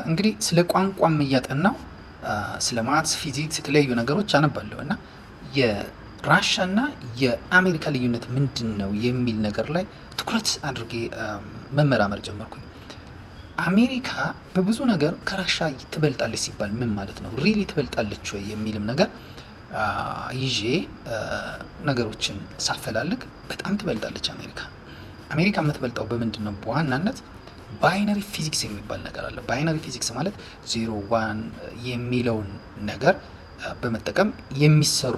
እንግዲህ ስለ ቋንቋም እያጠናው ስለ ማትስ፣ ፊዚክስ የተለያዩ ነገሮች አነባለሁ እና የራሻና የአሜሪካ ልዩነት ምንድን ነው የሚል ነገር ላይ ትኩረት አድርጌ መመራመር ጀመርኩኝ። አሜሪካ በብዙ ነገር ከራሻ ትበልጣለች ሲባል ምን ማለት ነው? ሪሊ ትበልጣለች ወይ የሚልም ነገር ይዤ ነገሮችን ሳፈላልግ በጣም ትበልጣለች አሜሪካ። አሜሪካ የምትበልጠው በምንድን ነው? በዋናነት ባይነሪ ፊዚክስ የሚባል ነገር አለ። ባይነሪ ፊዚክስ ማለት 0 1 የሚለውን ነገር በመጠቀም የሚሰሩ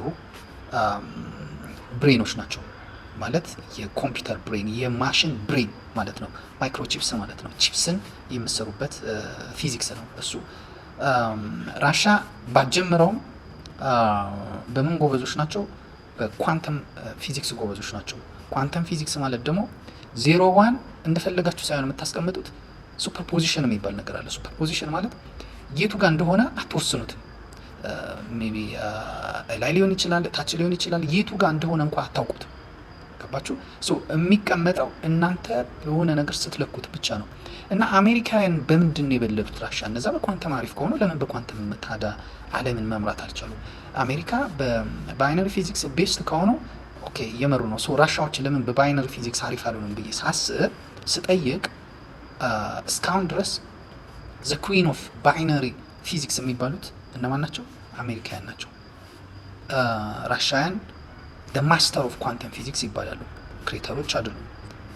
ብሬኖች ናቸው። ማለት የኮምፒውተር ብሬን፣ የማሽን ብሬን ማለት ነው። ማይክሮቺፕስ ማለት ነው። ቺፕስን የምሰሩበት ፊዚክስ ነው እሱ። ራሻ ባጀምረውም በምን ጎበዞች ናቸው? በኳንተም ፊዚክስ ጎበዞች ናቸው። ኳንተም ፊዚክስ ማለት ደግሞ 0 1 እንደፈለጋችሁ ሳይሆን የምታስቀምጡት ሱፐርፖዚሽን የሚባል ነገር አለ። ሱፐርፖዚሽን ማለት የቱ ጋር እንደሆነ አትወስኑትም። ሜይ ቢ ላይ ሊሆን ይችላል፣ ታች ሊሆን ይችላል። የቱ ጋር እንደሆነ እንኳ አታውቁትም። ገባችሁ? የሚቀመጠው እናንተ በሆነ ነገር ስትለኩት ብቻ ነው። እና አሜሪካውያን በምንድን ነው የበለጡት ራሻ? እነዛ በኳንተም አሪፍ ከሆኑ ለምን በኳንተም ታዲያ ዓለምን መምራት አልቻሉ? አሜሪካ በባይነሪ ፊዚክስ ቤስት ከሆኑ ኦኬ እየመሩ ነው። ራሻዎች ለምን በባይነሪ ፊዚክስ አሪፍ አልሆኑም ብዬ ሳስብ ስጠይቅ እስካሁን ድረስ ዘ ኩዊን ኦፍ ባይነሪ ፊዚክስ የሚባሉት እነማን ናቸው? አሜሪካውያን ናቸው። ራሻውያን ማስተር ኦፍ ኳንተም ፊዚክስ ይባላሉ። ክሬተሮች አይደሉም።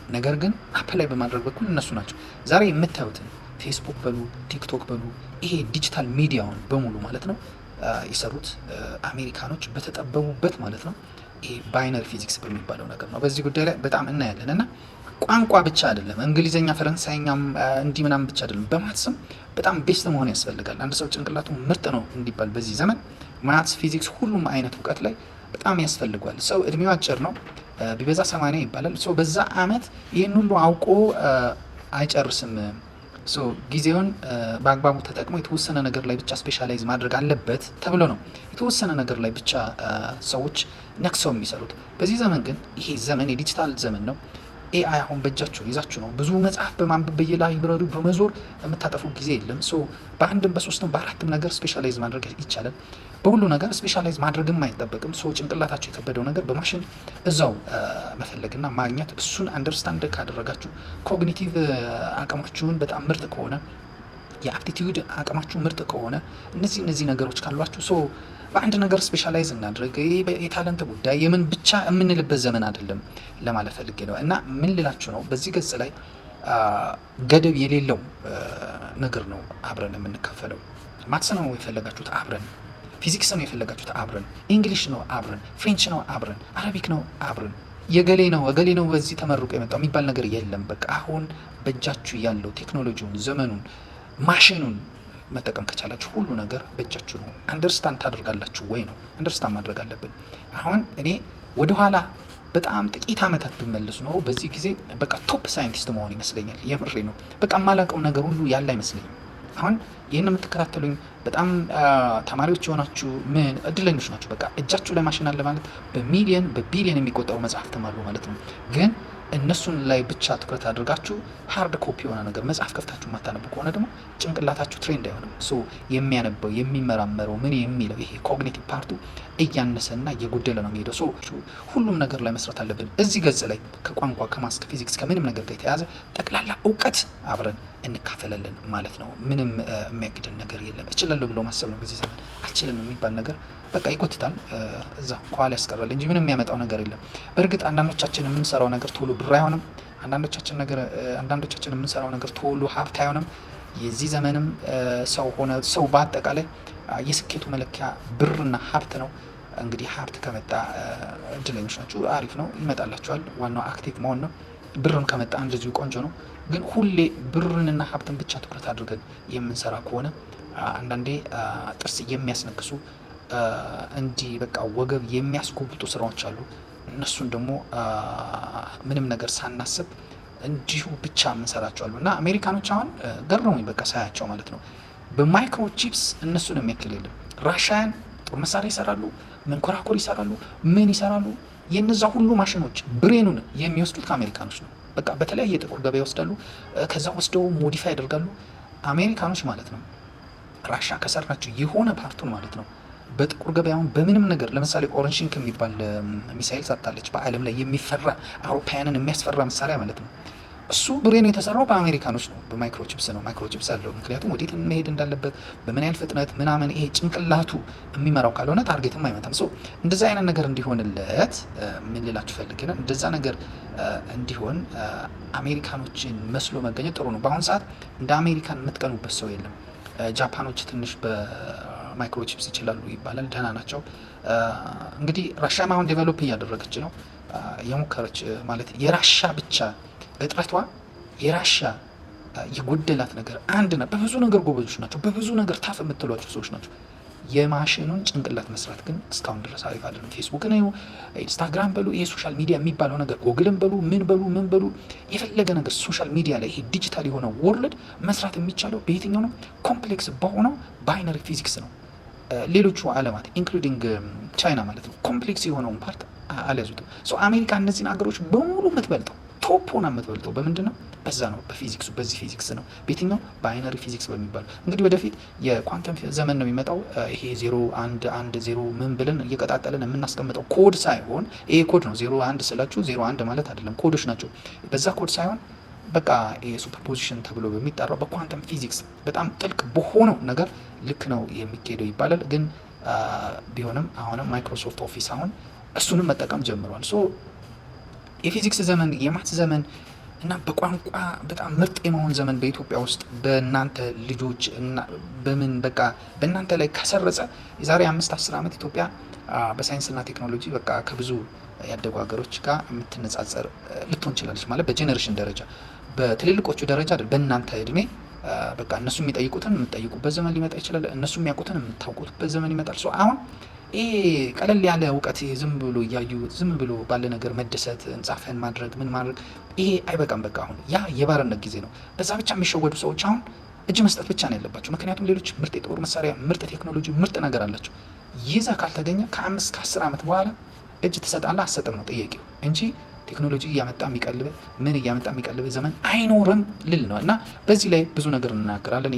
ነገር ግን አፕላይ በማድረግ በኩል እነሱ ናቸው። ዛሬ የምታዩትን ፌስቡክ በሉ ቲክቶክ በሉ ይሄ ዲጂታል ሚዲያውን በሙሉ ማለት ነው የሰሩት አሜሪካኖች በተጠበቡበት ማለት ነው ይሄ ባይነሪ ፊዚክስ በሚባለው ነገር ነው። በዚህ ጉዳይ ላይ በጣም እናያለን። እና ቋንቋ ብቻ አይደለም፣ እንግሊዝኛ ፈረንሳይኛም እንዲህ ምናምን ብቻ አይደለም። በማትስም በጣም ቤስት መሆን ያስፈልጋል። አንድ ሰው ጭንቅላቱ ምርጥ ነው እንዲባል በዚህ ዘመን ማትስ፣ ፊዚክስ፣ ሁሉም አይነት እውቀት ላይ በጣም ያስፈልጓል። ሰው እድሜው አጭር ነው፣ ቢበዛ 80 ይባላል። ሰው በዛ አመት ይህን ሁሉ አውቆ አይጨርስም። ጊዜውን በአግባቡ ተጠቅሞ የተወሰነ ነገር ላይ ብቻ ስፔሻላይዝ ማድረግ አለበት ተብሎ ነው የተወሰነ ነገር ላይ ብቻ ሰዎች ነክሰው የሚሰሩት። በዚህ ዘመን ግን ይሄ ዘመን የዲጂታል ዘመን ነው። ኤአይ አሁን በእጃችሁ ይዛችሁ ነው። ብዙ መጽሐፍ በማንበብ በየላይብረሪው በመዞር የምታጠፉ ጊዜ የለም። በአንድም በሶስትም በአራትም ነገር ስፔሻላይዝ ማድረግ ይቻላል። በሁሉ ነገር ስፔሻላይዝ ማድረግም አይጠበቅም። ጭንቅላታችሁ የከበደው ነገር በማሽን እዛው መፈለግና ማግኘት፣ እሱን አንደርስታንድ ካደረጋችሁ ኮግኒቲቭ አቅማችሁን በጣም ምርጥ ከሆነ፣ የአፕቲቲዩድ አቅማችሁ ምርጥ ከሆነ፣ እነዚህ ነገሮች ካሏችሁ በአንድ ነገር ስፔሻላይዝ እናድርግ። የታለንት ጉዳይ የምን ብቻ የምንልበት ዘመን አይደለም ለማለት ፈልጌ ነው። እና ምን ልላችሁ ነው፣ በዚህ ገጽ ላይ ገደብ የሌለው ነገር ነው አብረን የምንካፈለው። ማትስ ነው የፈለጋችሁት አብረን፣ ፊዚክስ ነው የፈለጋችሁት አብረን፣ እንግሊሽ ነው አብረን፣ ፍሬንች ነው አብረን፣ አረቢክ ነው አብረን። የገሌ ነው በዚህ ተመርቆ የመጣው የሚባል ነገር የለም። በቃ አሁን በእጃችሁ ያለው ቴክኖሎጂውን፣ ዘመኑን፣ ማሽኑን መጠቀም ከቻላችሁ ሁሉ ነገር በእጃችሁ ነው። አንደርስታንድ ታደርጋላችሁ ወይ ነው? አንደርስታንድ ማድረግ አለብን። አሁን እኔ ወደኋላ በጣም ጥቂት ዓመታት ብመለሱ ኖሮ በዚህ ጊዜ በቃ ቶፕ ሳይንቲስት መሆን ይመስለኛል። የምሬ ነው። በቃ የማላውቀው ነገር ሁሉ ያለ አይመስለኝም። አሁን ይህን የምትከታተሉኝ በጣም ተማሪዎች የሆናችሁ ምን እድለኞች ናቸው። በቃ እጃችሁ ላይ ማሽን አለ ማለት በሚሊየን በቢሊየን የሚቆጠሩ መጽሐፍ ተማሩ ማለት ነው። ግን እነሱን ላይ ብቻ ትኩረት አድርጋችሁ ሃርድ ኮፒ የሆነ ነገር መጽሐፍ ከፍታችሁ ማታነቡ ከሆነ ደግሞ ጭንቅላታችሁ ትሬንድ አይሆንም። የሚያነበው የሚመራመረው ምን የሚለው ይሄ ኮግኒቲቭ ፓርቱ እያነሰና እየጎደለ ነው የሚሄደው። ሁሉም ነገር ላይ መስራት አለብን። እዚህ ገጽ ላይ ከቋንቋ ከማትስ ከፊዚክስ ከምንም ነገር ጋር የተያዘ ጠቅላላ እውቀት አብረን እንካፈላለን ማለት ነው። ምንም የሚያግደን ነገር የለም። እችላለሁ ብሎ ማሰብ ነው። በዚህ ዘመን አልችልም የሚባል ነገር በቃ ይቆትታል፣ እዛ ከኋላ ያስቀራል እንጂ ምንም የሚያመጣው ነገር የለም። በእርግጥ አንዳንዶቻችን የምንሰራው ነገር ቶሎ ብር አይሆንም። አንዳንዶቻችን የምንሰራው ነገር ቶሎ ሀብት አይሆንም። የዚህ ዘመንም ሰው በአጠቃላይ የስኬቱ መለኪያ ብርና ሀብት ነው። እንግዲህ ሀብት ከመጣ እድለኞች ናችሁ፣ አሪፍ ነው፣ ይመጣላችኋል። ዋናው አክቲቭ መሆን ነው። ብርም ከመጣ እንደዚሁ ቆንጆ ነው። ግን ሁሌ ብርንና ሀብትን ብቻ ትኩረት አድርገን የምንሰራ ከሆነ አንዳንዴ ጥርስ የሚያስነክሱ እንዲህ በቃ ወገብ የሚያስጎብጡ ስራዎች አሉ። እነሱን ደግሞ ምንም ነገር ሳናስብ እንዲሁ ብቻ የምንሰራቸው አሉ። እና አሜሪካኖች አሁን ገርመውኝ በቃ ሳያቸው ማለት ነው። በማይክሮ ቺፕስ እነሱን የሚያክል የለም። ራሻያን ጦር መሳሪያ ይሰራሉ፣ መንኮራኮር ይሰራሉ፣ ምን ይሰራሉ። የነዛ ሁሉ ማሽኖች ብሬኑን የሚወስዱት ከአሜሪካኖች ነው። በቃ በተለያየ ጥቁር ገበያ ይወስዳሉ። ከዛ ወስደው ሞዲፋይ ያደርጋሉ። አሜሪካኖች ማለት ነው ራሻ ከሰራችው የሆነ ፓርቱን ማለት ነው በጥቁር ገበያውን በምንም ነገር ለምሳሌ ኦረንሽንክ የሚባል ሚሳይል ሰርታለች። በዓለም ላይ የሚፈራ አውሮፓውያንን የሚያስፈራ መሳሪያ ማለት ነው። እሱ ብሬን የተሰራው በአሜሪካኖች ነው፣ በማይክሮቺፕስ ነው። ማይክሮቺፕስ አለው። ምክንያቱም ወዴት መሄድ እንዳለበት በምን ያህል ፍጥነት ምናምን ይሄ ጭንቅላቱ የሚመራው ካልሆነ ታርጌትም አይመታም። ሶ እንደዛ አይነት ነገር እንዲሆንለት ምን ልላችሁ ፈልጌ ነው፣ እንደዛ ነገር እንዲሆን አሜሪካኖችን መስሎ መገኘት ጥሩ ነው። በአሁኑ ሰዓት እንደ አሜሪካን የምትቀኑበት ሰው የለም። ጃፓኖች ትንሽ በማይክሮቺፕስ ይችላሉ ይባላል፣ ደህና ናቸው። እንግዲህ ራሻም አሁን ዴቨሎፕ እያደረገች ነው፣ የሞከረች ማለት የራሻ ብቻ እጥረቷ የራሻ የጎደላት ነገር አንድ ነው። በብዙ ነገር ጎበዞች ናቸው፣ በብዙ ነገር ታፍ የምትሏቸው ሰዎች ናቸው። የማሽኑን ጭንቅላት መስራት ግን እስካሁን ድረስ አሪፍ አይደለም። ፌስቡክ ነው፣ ኢንስታግራም በሉ፣ ይሄ ሶሻል ሚዲያ የሚባለው ነገር ጎግልን በሉ፣ ምን በሉ የፈለገ ነገር ሶሻል ሚዲያ ላይ ይሄ ዲጂታል የሆነው ወርልድ መስራት የሚቻለው በየትኛው ነው? ኮምፕሌክስ በሆነው ባይነሪ ፊዚክስ ነው። ሌሎቹ ዓለማት ኢንክሉዲንግ ቻይና ማለት ነው ኮምፕሌክስ የሆነውን ፓርት አልያዙትም። አሜሪካ እነዚህን ሀገሮች በሙሉ የምትበልጠው ቶፕ ሆና የምትበልጠው በምንድን ነው? በዛ ነው፣ በፊዚክሱ። በዚህ ፊዚክስ ነው። በየትኛው? ባይነሪ ፊዚክስ በሚባለው። እንግዲህ ወደፊት የኳንተም ዘመን ነው የሚመጣው። ይሄ 0 ምን ብለን እየቀጣጠልን የምናስቀምጠው ኮድ ሳይሆን፣ ይሄ ኮድ ነው 0 ስላችሁ 0 ማለት አይደለም፣ ኮዶች ናቸው። በዛ ኮድ ሳይሆን በቃ ሱፐርፖዚሽን ተብሎ በሚጠራው በኳንተም ፊዚክስ በጣም ጥልቅ በሆነው ነገር ልክ ነው የሚካሄደው ይባላል። ግን ቢሆንም አሁንም ማይክሮሶፍት ኦፊስ አሁን እሱንም መጠቀም ጀምሯል። የፊዚክስ ዘመን የማት ዘመን እና በቋንቋ በጣም ምርጥ የመሆን ዘመን በኢትዮጵያ ውስጥ በእናንተ ልጆች በምን በቃ በእናንተ ላይ ከሰረጸ የዛሬ 5-10 ዓመት ኢትዮጵያ በሳይንስና ቴክኖሎጂ በቃ ከብዙ ያደጉ ሀገሮች ጋር የምትነጻጸር ልትሆን ይችላለች። ማለት በጄኔሬሽን ደረጃ በትልልቆቹ ደረጃ አይደል፣ በእናንተ እድሜ በቃ እነሱ የሚጠይቁትን የምትጠይቁበት ዘመን ሊመጣ ይችላል። እነሱ የሚያውቁትን የምታውቁበት ዘመን ይመጣል። አሁን ይሄ ቀለል ያለ እውቀት ዝም ብሎ እያዩ ዝም ብሎ ባለ ነገር መደሰት እንጻፈን ማድረግ ምን ማድረግ ይሄ አይበቃም። በቃ አሁን ያ የባርነት ጊዜ ነው። በዛ ብቻ የሚሸወዱ ሰዎች አሁን እጅ መስጠት ብቻ ነው ያለባቸው። ምክንያቱም ሌሎች ምርጥ የጦር መሳሪያ፣ ምርጥ ቴክኖሎጂ፣ ምርጥ ነገር አላቸው። ይዛ ካልተገኘ ከ5-10 ዓመት በኋላ እጅ ትሰጣለህ አትሰጥም ነው ጥያቄው እንጂ ቴክኖሎጂ እያመጣ የሚቀልብ ምን እያመጣ የሚቀልብ ዘመን አይኖርም ልል ነው። እና በዚህ ላይ ብዙ ነገር እናገራለን።